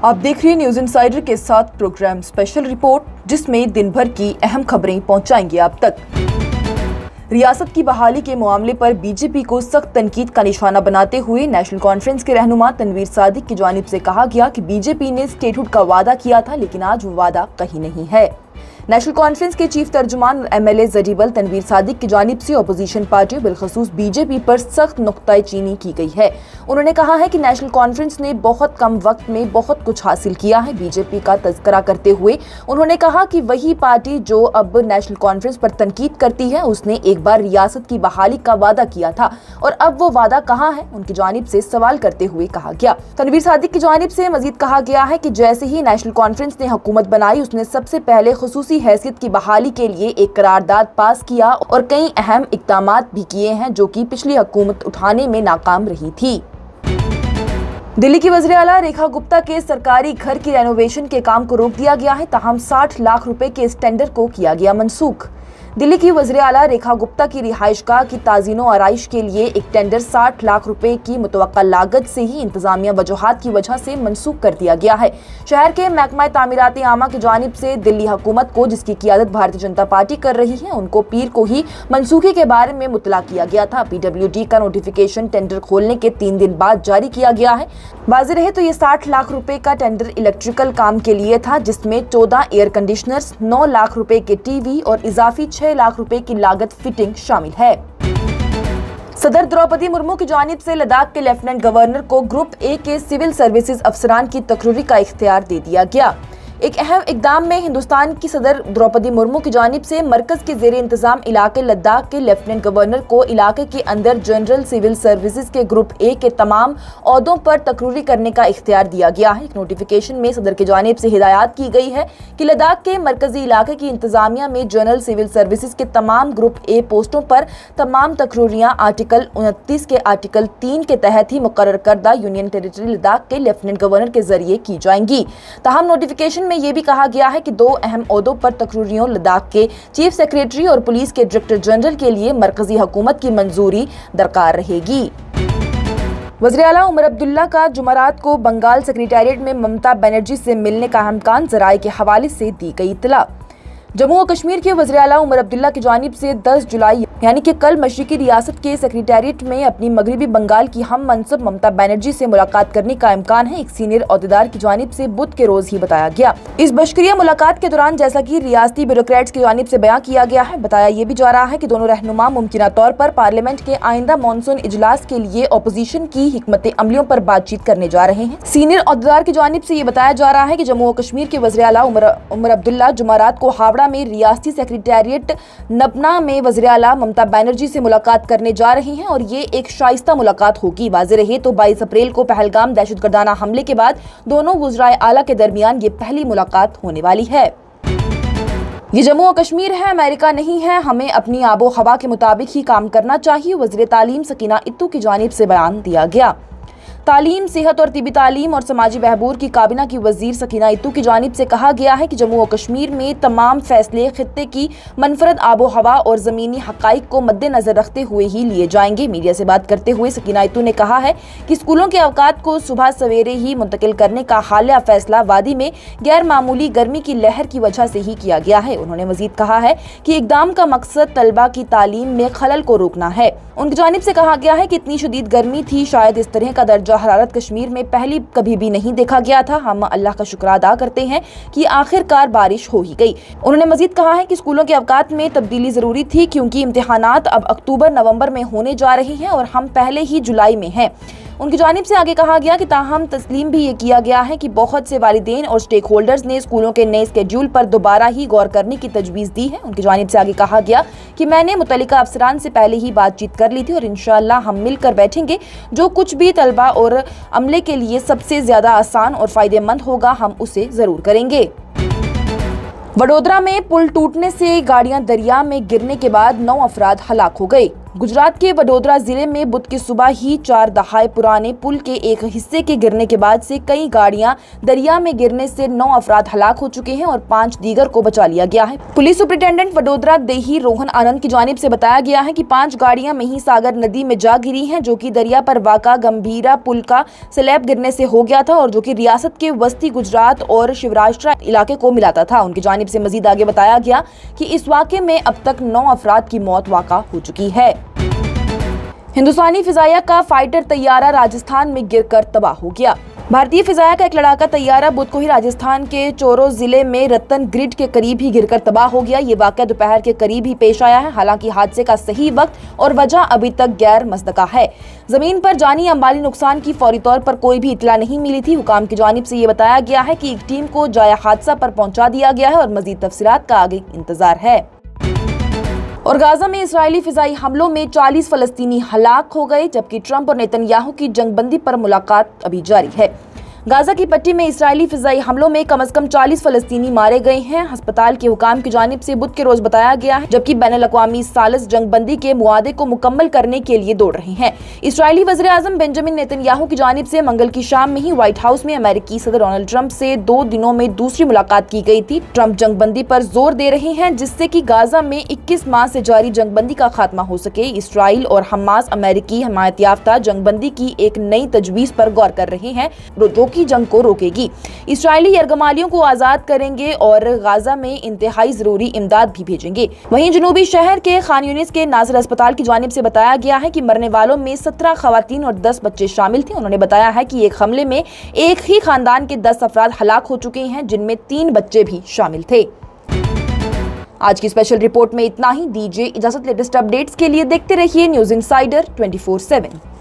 आप देख रहे हैं न्यूज इनसाइडर के साथ प्रोग्राम स्पेशल रिपोर्ट, जिसमें दिन भर की अहम खबरें पहुंचाएंगे आप तक। रियासत की बहाली के मामले पर बीजेपी को सख्त तनकीद का निशाना बनाते हुए नेशनल कॉन्फ्रेंस के रहनुमा तनवीर सादिक की जानिब से कहा गया कि बीजेपी ने स्टेटहुड का वादा किया था, लेकिन आज वो वादा कहीं नहीं है। नेशनल कॉन्फ्रेंस के चीफ तर्जुमान एमएलए जरीबल तनवीर सादिक की जानिब से अपोजिशन पार्टी बिलखसूस बीजेपी पर सख्त नुक्ताचीनी की गई है। उन्होंने कहा है कि नेशनल कॉन्फ्रेंस ने बहुत कम वक्त में बहुत कुछ हासिल किया है। बीजेपी का तज़किरा करते हुए उन्होंने कहा कि वही पार्टी जो अब नेशनल कॉन्फ्रेंस पर तनकीद करती है, उसने एक बार रियासत की बहाली का वादा किया था और अब वो वादा कहाँ है, उनकी जानिब से सवाल करते हुए कहा गया। तनवीर सादिक की जानिब से मजीद कहा गया है कि जैसे ही नेशनल कॉन्फ्रेंस ने हुकूमत बनाई, उसने सबसे पहले खुसूसी हैसियत की बहाली के लिए एक करारदाद पास किया और कई अहम इक़दामात भी किए हैं जो कि पिछली हुकूमत उठाने में नाकाम रही थी। दिल्ली की वज़ीर आला रेखा गुप्ता के सरकारी घर की रेनोवेशन के काम को रोक दिया गया है, ताहम 60 लाख रुपए के इस टेंडर को किया गया मनसूख। दिल्ली की वज़ीर आला रेखा गुप्ता की रिहाइशगाह की ताज़ीनो आराइश के लिए एक टेंडर 60 लाख रुपए की मुतवक्का लागत से ही इंतजामिया वजूहात की वजह से मनसूख कर दिया गया है। शहर के महकमा तामीराती आमा की जानिब से दिल्ली हुकूमत को, जिसकी क़ियादत भारतीय जनता पार्टी कर रही है, उनको पीर को ही मनसूखी के बारे में मुतला किया गया था। PWD का नोटिफिकेशन टेंडर खोलने के 3 दिन बाद जारी किया गया है। वाज़ेह रहे तो ये 60 लाख रुपए का टेंडर इलेक्ट्रिकल काम के लिए था, जिसमें 14 एयर कंडीशनर्स, 9 लाख रुपए के टीवी और इजाफी 6 लाख रुपए की लागत फिटिंग शामिल है। सदर द्रौपदी मुर्मू की जानिब से लद्दाख के लेफ्टिनेंट गवर्नर को ग्रुप ए के सिविल सर्विसेज अफसरान की तकर्री का इख्तियार दे दिया गया। एक अहम इकदाम में हिंदुस्तान की सदर द्रौपदी मुर्मू की जानिब से मरकज के ज़ेरे इंतजाम इलाके लद्दाख के लेफ्टिनेंट गवर्नर को इलाके के अंदर जनरल सिविल सर्विसेज के ग्रुप ए के तमाम ओहदों पर तकर्री करने का इख्तियार दिया गया है। एक नोटिफिकेशन में सदर की जानिब से हिदायत की गई है कि लद्दाख के मरकजी इलाके की इंतजामिया में जनरल सिविल सर्विसेज के तमाम ग्रुप ए पोस्टों पर तमाम तकर्रियाँ आर्टिकल 29 के आर्टिकल 3 के तहत ही मुकर्रर करदा यूनियन टेरिटरी लद्दाख के लेफ्टिनेंट गवर्नर के जरिए की जाएंगी। ताहम नोटिफिकेशन में यह भी कहा गया है कि 2 अहम ओहदों पर तकर्रियों लद्दाख के चीफ सेक्रेटरी और पुलिस के डायरेक्टर जनरल के लिए मरकजी हुकूमत की मंजूरी दरकार रहेगी। वज़ीर आला उमर अब्दुल्ला का जुमेरात को बंगाल सेक्रेटेरिएट में ममता बनर्जी से मिलने का इम्कान ज़राए के हवाले से दी गई इत्तला। जम्मू और कश्मीर के वज़ीर आला उमर अब्दुल्ला की जानिब से 10 जुलाई यानी कि कल मशरिकी रियासत के सेक्रेटेरिएट में अपनी मगरबी बंगाल की हम मनसब ममता बनर्जी से मुलाकात करने का इम्कान है। एक सीनियर अहदेदार की जानिब से बुध के रोज ही बताया गया। इस बशकरिया मुलाकात के दौरान, जैसा कि रियासती ब्यूरोक्रेट्स की जानिब से बयां किया गया है, बताया ये भी जा रहा है कि दोनों रहनुमा मुमकिना तौर पर पार्लियामेंट के आइंदा मानसून इजलास के लिए अपोजिशन की हिकमत अमलियों पर बातचीत करने जा रहे हैं। सीनियर अहदेदार की जानिब से ये बताया जा रहा है कि जम्मू और कश्मीर के वज़ीर आला उमर अब्दुल्ला जुमेरात को हावड़ा में रियासती सेक्रेटेरिएट नबना में वज़ीर आला ममता बनर्जी से मुलाकात करने जा रही हैं और ये एक शाइस्ता मुलाकात होगी। वाज़ेह रहे तो 22 अप्रैल को पहलगाम दहशतगर्दाना हमले के बाद दोनों वज़राए आला के दरमियान ये पहली मुलाकात होने वाली है। ये जम्मू और कश्मीर है, अमेरिका नहीं है, हमें अपनी आबो हवा के मुताबिक ही काम करना चाहिए, वज़ीर तालीम सकीना इत्तू की जानिब से बयान दिया गया। तालीम, सेहत और तिबी तालीम और समाजी बहबूद की काबिना की वजीर सकीना इत्तू की जानिब से कहा गया है कि जम्मू और कश्मीर में तमाम फैसले खित्ते की मनफरद आबो हवा और ज़मीनी हक़ाइक़ को मद्देनज़र रखते हुए ही लिए जाएंगे। मीडिया से बात करते हुए सकीना इत्तू ने कहा है कि स्कूलों के अवकात को सुबह सवेरे ही मुंतकिल करने का हालिया फैसला वादी में गैर मामूली गर्मी की लहर की वजह से ही किया गया है। उन्होंने मजीद कहा है कि इक़दाम का मकसद तलबा की तालीम में खलल को रोकना है। उनकी जानिब से कहा गया है कि इतनी शदीद गर्मी थी, शायद इस तरह का दर्जा हरारत कश्मीर में पहले कभी भी नहीं देखा गया था। हम अल्लाह का शुक्र अदा करते हैं कि आखिरकार बारिश हो ही गई। उन्होंने मजीद कहा है कि स्कूलों के अवकात में तब्दीली जरूरी थी, क्योंकि इम्तिहानात अब अक्टूबर नवंबर में होने जा रहे हैं और हम पहले ही जुलाई में हैं। उनकी जानिब से आगे कहा गया कि ताहम तस्लीम भी ये किया गया है कि बहुत से वालिदैन और स्टेक होल्डर्स ने स्कूलों के नए स्केड्यूल पर दोबारा ही गौर करने की तजवीज़ दी है। उनकी जानिब से आगे कहा गया कि मैंने मुतल्लिका अफसरान से पहले ही बातचीत कर ली थी और इंशाअल्लाह हम मिलकर बैठेंगे। जो कुछ भी तलबा और अमले के लिए सबसे ज़्यादा आसान और फ़ायदेमंद होगा, हम उसे ज़रूर करेंगे। वडोदरा में पुल टूटने से गाड़ियां दरिया में गिरने के बाद 9 अफराद हलाक हो गए। गुजरात के वडोदरा जिले में बुध की सुबह ही 4 दहाई पुराने पुल के एक हिस्से के गिरने के बाद से कई गाड़ियां दरिया में गिरने से 9 अफराद हलाक हो चुके हैं और 5 दीगर को बचा लिया गया है। पुलिस सुपरिटेंडेंट वडोदरा देही रोहन आनंद की जानिब से बताया गया है कि 5 गाड़ियां मही सागर नदी में जा गिरी हैं, जो कि दरिया पर वाक़ा गंभीरा पुल का स्लैब गिरने से हो गया था और जो कि रियासत के वस्ती गुजरात और शिवराष्ट्र इलाके को मिलाता था। उनकी जानिब से मजीद आगे बताया गया कि इस वाक़े में अब तक 9 अफराद की मौत वाक़ा हो चुकी है। हिंदुस्तानी फिजाइया का फाइटर तैयारा राजस्थान में गिरकर तबाह हो गया। भारतीय फिजाइया का एक लड़ाका तैयारा बुध को ही राजस्थान के चोरो जिले में रतन ग्रिड के करीब ही गिरकर तबाह हो गया। ये वाक़या दोपहर के करीब ही पेश आया है। हालांकि हादसे का सही वक्त और वजह अभी तक गैर मुस्तका है। जमीन पर जानी या माली नुकसान की फौरी तौर पर कोई भी इतला नहीं मिली थी। हुकाम की जानिब से ये बताया गया है कि एक टीम को जाया हादसा पर पहुंचा दिया गया है और मजीद तफसीलात का आगे इंतजार है। और गाजा में इस्राएली फिजाई हमलों में 40 फलस्तीनी हलाक हो गए, जबकि ट्रंप और नेतन्याहू की जंगबंदी पर मुलाकात अभी जारी है। गाजा की पट्टी में इस्राएली फिजाई हमलों में कम से कम 40 फलस्तीनी मारे गए हैं। अस्पताल के हुकाम की जानिब से बुध के रोज बताया गया है, जबकि बैनुल-अक़वामी सालिस जंगबंदी के मुआदे को मुकम्मल करने के लिए दौड़ रहे हैं। इस्राएली वज़ीर आज़म बेंजामिन नेतन्याहू की जानिब से मंगल की शाम में ही व्हाइट हाउस में अमेरिकी सदर डोनाल्ड ट्रंप से 2 दिनों में दूसरी मुलाकात की गई थी। ट्रंप जंगबंदी पर जोर दे रहे हैं, जिससे कि गाजा में 21 माह से जारी जंगबंदी का खात्मा हो सके। इस्राइल और हमास अमेरिकी हमायत याफ्ता जंगबंदी की एक नई तजवीज़ पर गौर कर रहे हैं, जो कि जंग को रोकेगी। इस्राएली यरगमालियों को आजाद करेंगे और गाजा में इंतहाई जरूरी इमदाद भी भेजेंगे। वहीं जनूबी शहर के खान यूनिस के नासिर अस्पताल की जानिब से बताया गया है कि मरने वालों में 17 खवातीन और 10 बच्चे शामिल थे। उन्होंने बताया है कि एक हमले में एक ही खानदान के 10 अफराद हलाक हो चुके हैं, जिनमें 3 बच्चे भी शामिल थे। आज की स्पेशल रिपोर्ट में इतना ही। दीजिए इजाजत। लेटेस्ट अपडेट्स के लिए देखते रहिए न्यूज़ इनसाइडर 24/7।